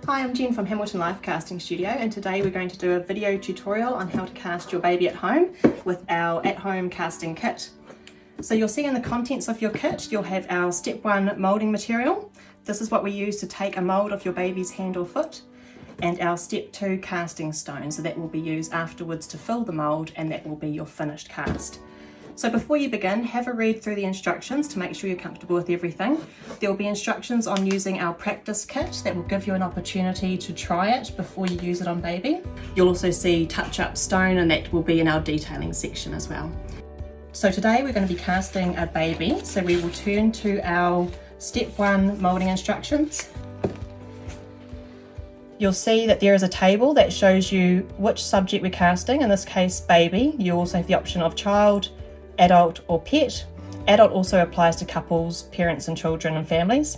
Hi, I'm Jen from Hamilton Lifecasting Studio, and today we're going to do a video tutorial on how to cast your baby at home with our at-home casting kit. So you'll see in the contents of your kit, you'll have our step 1 moulding material. This is what we use to take a mould of your baby's hand or foot, and our step 2 casting stone. So that will be used afterwards to fill the mould, and that will be your finished cast. So before you begin, have a read through the instructions to make sure you're comfortable with everything. There will be instructions on using our practice kit that will give you an opportunity to try it before you use it on baby. You'll also see touch-up stone, and that will be in our detailing section as well. So today we're going to be casting a baby, so we will turn to our step 1 moulding instructions. You'll see that there is a table that shows you which subject we're casting, in this case baby. You also have the option of child, adult or pet. Adult also applies to couples, parents and children and families.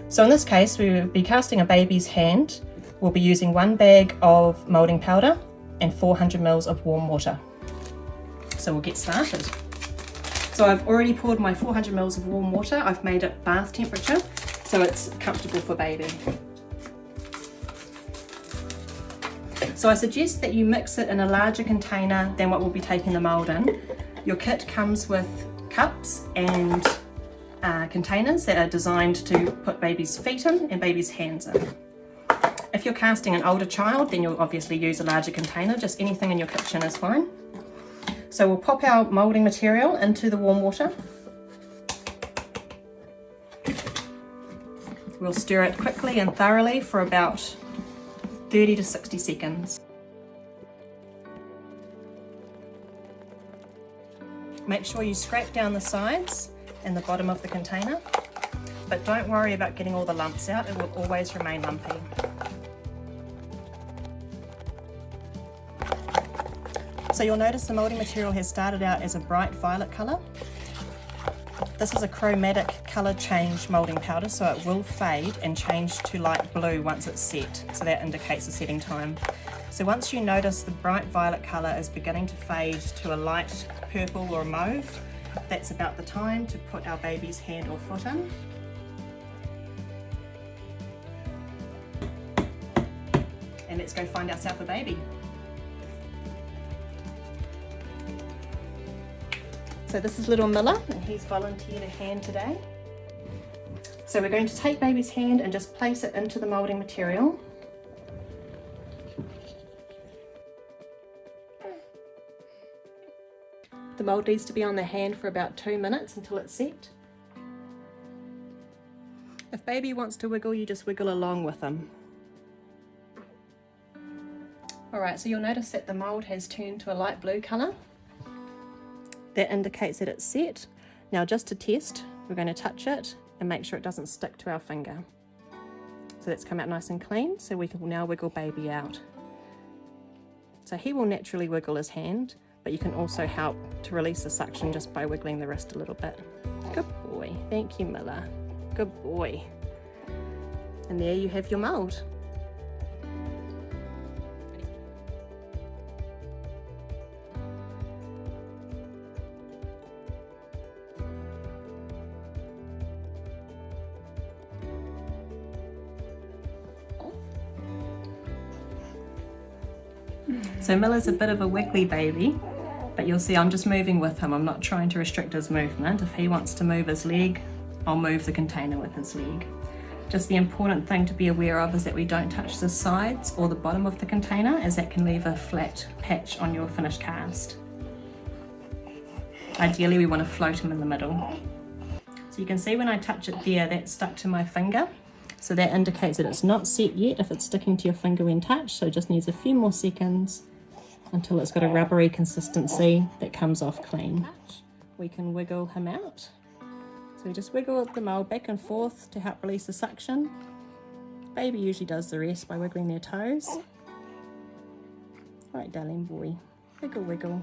So in this case we will be casting a baby's hand. We'll be using 1 bag of moulding powder and 400 ml of warm water. So we'll get started. So I've already poured my 400 ml of warm water. I've made it bath temperature so it's comfortable for baby. So I suggest that you mix it in a larger container than what we'll be taking the mould in. Your kit comes with cups and containers that are designed to put baby's feet in and baby's hands in. If you're casting an older child, then you'll obviously use a larger container. Just anything in your kitchen is fine. So we'll pop our moulding material into the warm water. We'll stir it quickly and thoroughly for about 30 to 60 seconds. Make sure you scrape down the sides and the bottom of the container, but don't worry about getting all the lumps out, it will always remain lumpy. So you'll notice the moulding material has started out as a bright violet colour. This is a chromatic colour change moulding powder, so it will fade and change to light blue once it's set, so that indicates the setting time. So once you notice the bright violet colour is beginning to fade to a light purple or mauve, that's about the time to put our baby's hand or foot in. And let's go find ourselves a baby. So this is little Miller, and he's volunteered a hand today. So we're going to take baby's hand and just place it into the moulding material. The mould needs to be on the hand for about 2 minutes until it's set. If baby wants to wiggle, you just wiggle along with him. Alright, so you'll notice that the mould has turned to a light blue colour. That indicates that it's set. Now just to test, we're going to touch it and make sure it doesn't stick to our finger. So that's come out nice and clean, so we can now wiggle baby out. So he will naturally wiggle his hand, but you can also help to release the suction just by wiggling the wrist a little bit. Good boy, thank you Miller, good boy. And there you have your mould. So Miller's a bit of a wiggly baby, but you'll see I'm just moving with him. I'm not trying to restrict his movement. If he wants to move his leg, I'll move the container with his leg. Just the important thing to be aware of is that we don't touch the sides or the bottom of the container, as that can leave a flat patch on your finished cast. Ideally we want to float him in the middle. So you can see when I touch it there, that's stuck to my finger. So that indicates that it's not set yet if it's sticking to your finger when touched, so it just needs a few more seconds until it's got a rubbery consistency that comes off clean. We can wiggle him out. So we just wiggle the mould back and forth to help release the suction. Baby usually does the rest by wiggling their toes. Alright darling boy, wiggle wiggle.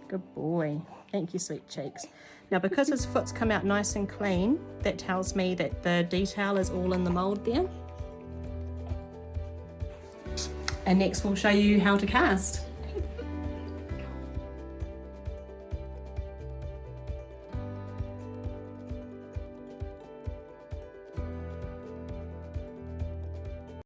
Good boy. Thank you, sweet cheeks. Now because his foot's come out nice and clean, that tells me that the detail is all in the mould there. And next we'll show you how to cast.